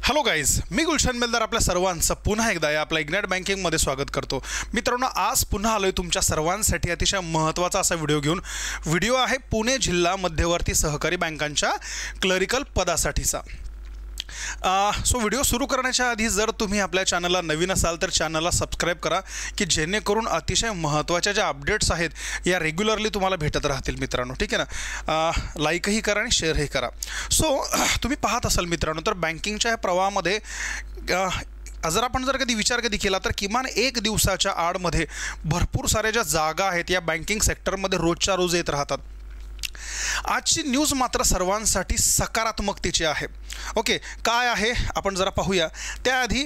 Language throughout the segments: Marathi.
हॅलो गाईज, मी गुलशन मेलदार आपल्या सर्वांचं पुन्हा एकदा या आपल्या इग्नाइट बँकिंगमध्ये स्वागत करतो. मित्रांनो, आज पुन्हा आलोय तुमच्या सर्वांसाठी अतिशय महत्त्वाचा असा व्हिडिओ घेऊन. व्हिडिओ आहे पुणे जिल्हा मध्यवर्ती सहकारी बँकांच्या क्लरिकल पदासाठीचा. सो व्हिडिओ सुरू करण्याच्या आधी जर तुम्ही आपल्या चॅनलला नवीन असाल तर चॅनलला सबस्क्राईब करा, की जेणेकरून अतिशय महत्त्वाच्या ज्या अपडेट्स आहेत या रेग्युलरली तुम्हाला भेटत राहतील मित्रांनो. ठीक आहे ना. लाईकही करा आणि शेअरही करा. सो तुम्ही पाहत असाल मित्रांनो, तर बँकिंगच्या प्रवाहामध्ये जर कधी विचार केला तर किमान एक दिवसाच्या आडमध्ये भरपूर साऱ्या ज्या जागा आहेत या बँकिंग सेक्टरमध्ये रोजच्या रोज येत राहतात. आजची न्यूज मात्र सर्वांसाठी सकारात्मकतेची आहे. ओके, काय आहे आपण जरा पाहूया. त्याआधी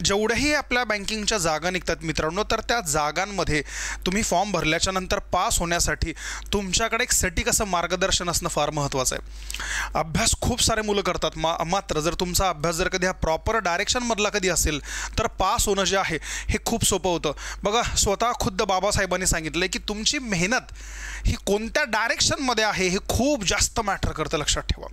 जेवढ्याही आपल्या बँकिंगच्या जागा निघतात मित्रांनो, तर त्या जागांमध्ये तुम्ही फॉर्म भरल्याच्या नंतर पास होण्यासाठी तुमच्याकडे एक सटीक असं मार्गदर्शन असणं फार महत्त्वाचं आहे. अभ्यास खूप सारे मुलं करतात, मात्र जर तुमचा अभ्यास जर कधी हा प्रॉपर डायरेक्शनमधला कधी असेल तर पास होणं जे आहे हे खूप सोपं होतं. बघा, स्वतः खुद्द बाबासाहेबांनी सांगितलं की तुमची मेहनत ही कोणत्या डायरेक्शनमध्ये आहे हे खूप जास्त मॅटर करतं, लक्षात ठेवा.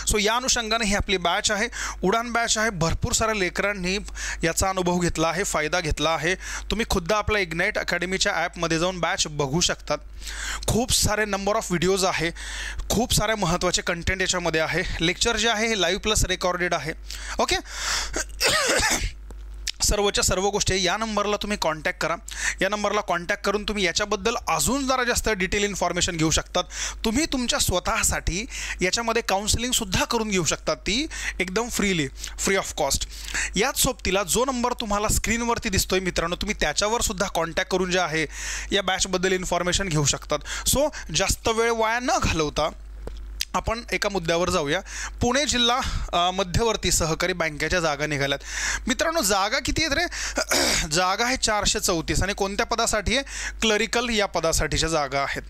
सो या अनुषंगाने ही आपली बॅच आहे, उडान बॅच आहे. भरपूर साऱ्या लेकरांनी याचा अनुभव घेतला आहे, फायदा घेतला आहे. तुम्ही खुद्द आपल्या इग्नाइट अकॅडमीच्या ॲपमध्ये जाऊन बॅच बघू शकतात. खूप सारे नंबर ऑफ व्हिडिओज आहे, खूप सारे महत्त्वाचे कंटेंट याच्यामध्ये आहे. लेक्चर जे आहे हे लाईव्ह प्लस रेकॉर्डेड आहे. ओके, सर्वच्या सर्व गोष्टी या नंबरला तुम्ही कॉन्टॅक्ट करा. या नंबरला कॉन्टॅक्ट करून तुम्ही याच्याबद्दल अजून जरा जास्त डिटेल इन्फॉर्मेशन घेऊ शकतात. तुम्ही तुमच्या स्वतःसाठी याच्यामध्ये काउन्सिलिंगसुद्धा करून घेऊ शकतात, ती एकदम फ्री ऑफ कॉस्ट. याच सोबतीला जो नंबर तुम्हाला स्क्रीनवरती दिसतोय मित्रांनो, तुम्ही त्याच्यावर सुद्धा कॉन्टॅक्ट करून जे आहे या बॅचबद्दल इन्फॉर्मेशन घेऊ शकतात. सो जास्त वेळ वाया न घालवता आपण एका मुद्द्यावर जाऊया. पुणे जिल्हा मध्यवर्ती सहकारी बँकेच्या जागा निघाल्यात मित्रांनो. जागा किती आहेत रे? जागा आहे 434 आणि कोणत्या पदासाठी आहे? क्लरिकल या पदासाठीच्या जागा आहेत.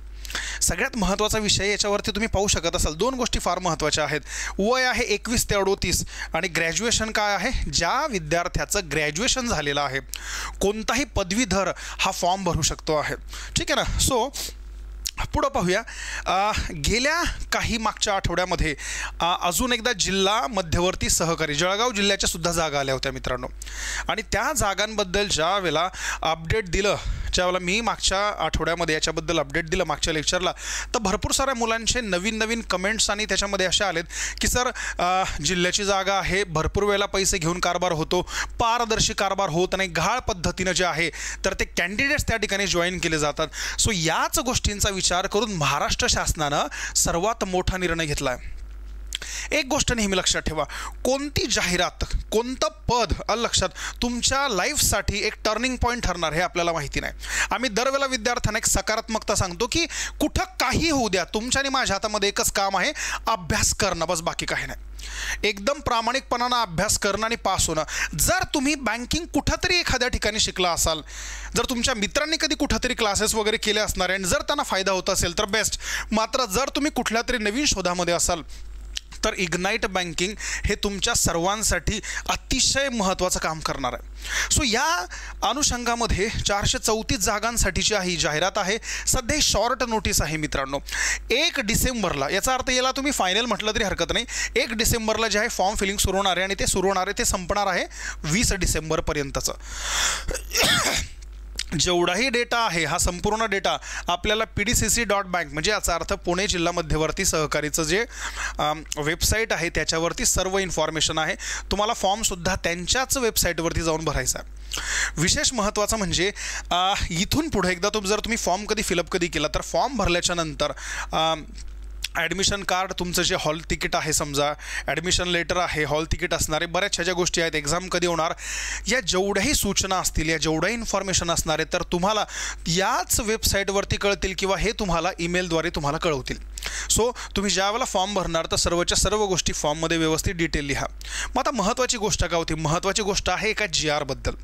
सगळ्यात महत्त्वाचा विषय याच्यावरती तुम्ही पाहू शकत असाल, दोन गोष्टी फार महत्त्वाच्या आहेत. वय आहे 21 ते 38 आणि ग्रॅज्युएशन काय आहे? ज्या विद्यार्थ्याचं ग्रॅज्युएशन झालेलं आहे, कोणताही पदवीधर हा फॉर्म भरू शकतो आहे. ठीक आहे ना. सो पुढं पाहूया. गेल्या काही मागच्या आठवड्यामध्ये अजून एकदा जिल्हा मध्यवर्ती सहकारी जळगाव जिल्ह्याच्या सुद्धा जागा आल्या होत्या मित्रांनो. आणि त्या जागांबद्दल ज्या वेळेला अपडेट दिलं, ज्यावेळेला मी मागच्या आठवड्यामध्ये याच्याबद्दल अपडेट दिलं मागच्या लेक्चरला, तर भरपूर साऱ्या मुलांचे नवीन कमेंट्स आणि त्याच्यामध्ये असे आलेत की सर, जिल्ह्याची जागा आहे, भरपूर वेळेला पैसे घेऊन कारभार होतो, पारदर्शी कारभार होत नाही, घाळ पद्धतीनं जे आहे तर ते कॅन्डिडेट्स त्या ठिकाणी जॉईन केले जातात. सो याच गोष्टींचा विचार करून महाराष्ट्र शासनानं सर्वात मोठा निर्णय घेतला आहे. एक गोष्ट नेहमी लक्षात ठेवा, कोणती जाहिरात, कोणतं पद लक्षात तुमच्या लाईफसाठी एक टर्निंग पॉईंट ठरणार हे आपल्याला माहिती नाही. आम्ही दरवेळेला विद्यार्थ्यांना एक सकारात्मकता सांगतो की कुठं काही होऊ द्या, तुमच्या आणि माझ्या हातामध्ये एकच काम आहे, अभ्यास करणं, बस, बाकी काही नाही. एकदम प्रामाणिकपणानं अभ्यास करणं आणि पास होणं. जर तुम्ही बँकिंग कुठंतरी एखाद्या ठिकाणी शिकला असाल, जर तुमच्या मित्रांनी कधी कुठंतरी क्लासेस वगैरे केले असणार आणि जर त्यांना फायदा होत असेल तर बेस्ट. मात्र जर तुम्ही कुठल्या तरी नवीन शोधामध्ये असाल तर इग्नाइट बँकिंग हे तुमच्या सर्वांसाठी अतिशय महत्त्वाचं काम करणार आहे. सो या अनुषंगामध्ये 434 जागांसाठीची ही जाहिरात आहे. सध्या शॉर्ट नोटीस आहे मित्रांनो. 1 डिसेंबरला, याचा अर्थ याला तुम्ही फायनल म्हटलं तरी हरकत नाही, 1 डिसेंबरला जे आहे फॉर्म फिलिंग सुरू होणार आहे आणि ते सुरू होणार आहे, ते संपणार आहे 20 डिसेंबरपर्यंतचं. जेवढाही डेटा आहे हा संपूर्ण डेटा आपल्याला pdcc.bank म्हणजे याचा अर्थ पुणे जिल्हा मध्यवर्ती सहकारीचं जे वेबसाईट आहे त्याच्यावरती सर्व इन्फॉर्मेशन आहे. तुम्हाला फॉर्मसुद्धा त्यांच्याच वेबसाईटवरती जाऊन भरायचा आहे. विशेष महत्त्वाचं म्हणजे इथून पुढे एकदा जर तुम्ही फॉर्म कधी फिलअप केला तर फॉर्म भरल्याच्या नंतर ॲडमिशन कार्ड, तुमचं जे हॉल तिकीट आहे, समजा ॲडमिशन लेटर आहे, हॉल तिकीट असणारे बऱ्याचशा ज्या गोष्टी आहेत, एक्झाम कधी होणार, या जेवढ्याही सूचना असतील, या जेवढ्याही इन्फॉर्मेशन असणार आहे तर तुम्हाला याच वेबसाईटवरती कळतील किंवा हे तुम्हाला ईमेलद्वारे तुम्हाला कळवतील. सो तुम्ही ज्यावेळेला फॉर्म भरणार तर सर्वच्या सर्व गोष्टी फॉर्ममध्ये व्यवस्थित डिटेल लिहा. मग आता महत्त्वाची गोष्ट काय होती? महत्त्वाची गोष्ट आहे एका GR बद्दल.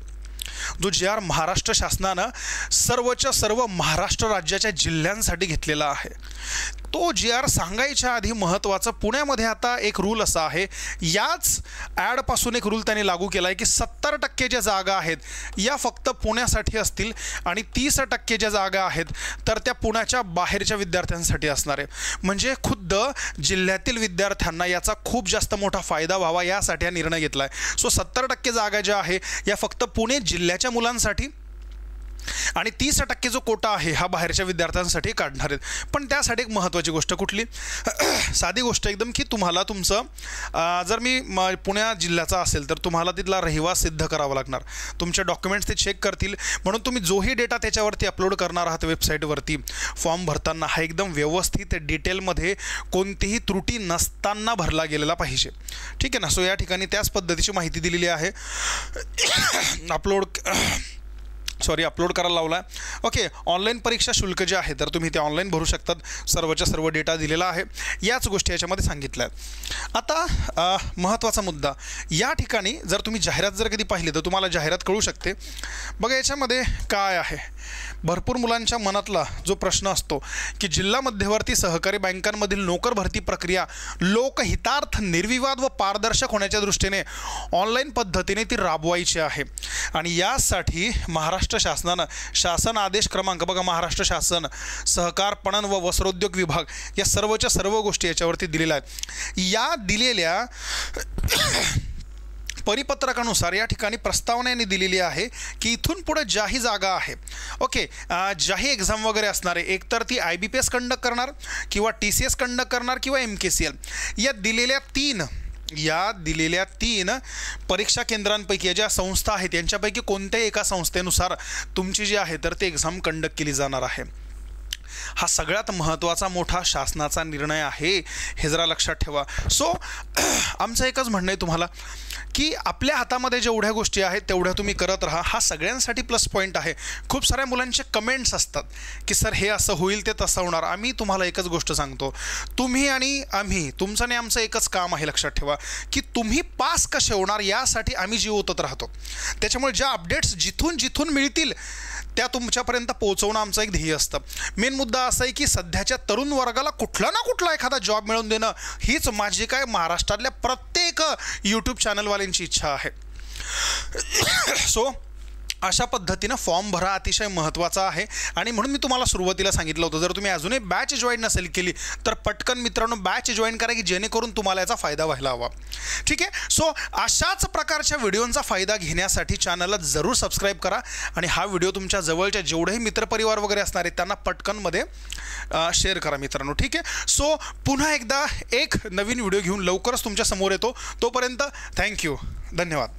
जो GR महाराष्ट्र शासनानं सर्वच्या सर्व महाराष्ट्र राज्याच्या जिल्ह्यांसाठी घेतलेला आहे. तो GR सांगायच्या आधी महत्त्वाचं, पुण्यामध्ये आता एक रूल असा आहे, याच ॲडपासून एक रूल त्यांनी लागू केला आहे की 70% ज्या जागा आहेत या फक्त पुण्यासाठी असतील आणि 30% ज्या जागा आहेत तर त्या पुण्याच्या बाहेरच्या विद्यार्थ्यांसाठी असणार आहे. म्हणजे खुद्द जिल्ह्यातील विद्यार्थ्यांना याचा खूप जास्त मोठा फायदा व्हावा यासाठी हा निर्णय घेतला आहे. सो 70% जागा ज्या आहे या फक्त पुणे जिल्ह्याच्या मुलांसाठी आणि 30% जो कोटा आहे हा बाहेरच्या विद्यार्थ्यांसाठी काढणार आहेत. पण त्यासाठी एक महत्त्वाची गोष्ट कुठली, साधी गोष्ट एकदम, की तुम्हाला तुमचं जर मी पुणे जिल्ह्याचा असेल तर तुम्हाला तिथला रहिवास सिद्ध करावा लागणार. तुमचे डॉक्युमेंट्स ते चेक करतील, म्हणून तुम्ही जोही डेटा त्याच्यावरती अपलोड करणार आहात वेबसाईटवरती फॉर्म भरताना हा एकदम व्यवस्थित डिटेलमध्ये कोणतीही त्रुटी नसताना भरला गेलेला पाहिजे. ठीक आहे ना. सो या ठिकाणी त्याच पद्धतीची माहिती दिलेली आहे. अपलोड करायला लावला आहे. ओके, ऑनलाईन परीक्षा शुल्क जे आहे तर तुम्ही ते ऑनलाईन भरू शकतात. सर्वच्या सर्व डेटा दिलेला आहे, याच गोष्टी याच्यामध्ये सांगितल्या आहेत. आता महत्त्वाचा मुद्दा, या ठिकाणी जर तुम्ही जाहिरात जर कधी पाहिली तर तुम्हाला जाहिरात कळू शकते. बघा याच्यामध्ये काय आहे, भरपूर मुलांच्या मनातला जो प्रश्न असतो की जिल्हा मध्यवर्ती सहकारी बँकांमधील नोकर भरती प्रक्रिया लोकहितार्थ, निर्विवाद व पारदर्शक होण्याच्या दृष्टीने ऑनलाईन पद्धतीने ती राबवायची आहे. आणि यासाठी महाराष्ट्र शासनानं शासन आदेश क्रमांक, बघा महाराष्ट्र शासन सहकार पणन व वस्त्रोद्योग विभाग या सर्वच्या सर्व गोष्टी याच्यावरती दिलेल्या आहेत. या दिलेल्या परिपत्रकानुसार या ठिकाणी प्रस्तावनेने दिलेली आहे की इथून पुढे ज्याही जागा आहे, ओके, ज्याही एक्झाम वगैरे असणार आहे, एकतर ती IBPS कंडक्ट करणार किंवा TCS कंडक्ट करणार किंवा MKCL, या दिलेल्या तीन परीक्षा केंद्रांपैकी ज्या संस्था आहेत यांच्यापैकी कोणत्याही एका संस्थेनुसार तुमची जी आहे तर ती एक्झाम कंडक्ट केली जाणार आहे. हा सगळ्यात महत्त्वाचा मोठा शासनाचा निर्णय आहे, हे जरा लक्षात ठेवा. सो आमचं एकच म्हणणं आहे तुम्हाला की आपल्या हातामध्ये जेवढ्या गोष्टी आहेत तेवढ्या तुम्ही करत राहा. हा सगळ्यांसाठी प्लस पॉईंट आहे. खूप साऱ्या मुलांचे कमेंट्स असतात की सर हे असं होईल ते तसं होणार. आम्ही तुम्हाला एकच गोष्ट सांगतो, तुम्ही आणि आम्ही, तुमचं आणि आमचं एकच काम आहे. लक्षात ठेवा की तुम्ही पास कसे होणार यासाठी आम्ही जीव ओतत राहतो. त्याच्यामुळे ज्या अपडेट्स जिथून मिळतील त्या तुमच्यापर्यंत पोहोचवणं आमचं एक ध्येय असतं. मेन मुद्दा असा आहे की सध्याच्या तरुण वर्गाला कुठला ना कुठला एखादा जॉब मिळवून देणं हीच माझी काय महाराष्ट्रातल्या प्रत्येक यूट्यूब चॅनलवाल्यांची इच्छा आहे. सो अशा पद्धतीनं फॉर्म भरा अतिशय महत्त्वाचा आहे. आणि म्हणून मी तुम्हाला सुरुवातीला सांगितलं होतं, जर तुम्ही अजूनही बॅच जॉईन नसेल केली तर पटकन मित्रांनो बॅच जॉईन करा की जेणेकरून तुम्हाला याचा फायदा व्हायला हवा. ठीक आहे. सो अशाच प्रकारच्या व्हिडिओंचा फायदा घेण्यासाठी चॅनलला जरूर सबस्क्राईब करा आणि हा व्हिडिओ तुमच्या जवळच्या जेवढेही मित्रपरिवार वगैरे असणार आहेत त्यांना पटकनमध्ये शेअर करा मित्रांनो. ठीक आहे. सो पुन्हा एकदा एक नवीन व्हिडिओ घेऊन लवकरच तुमच्या समोर येतो. तोपर्यंत थँक्यू, धन्यवाद.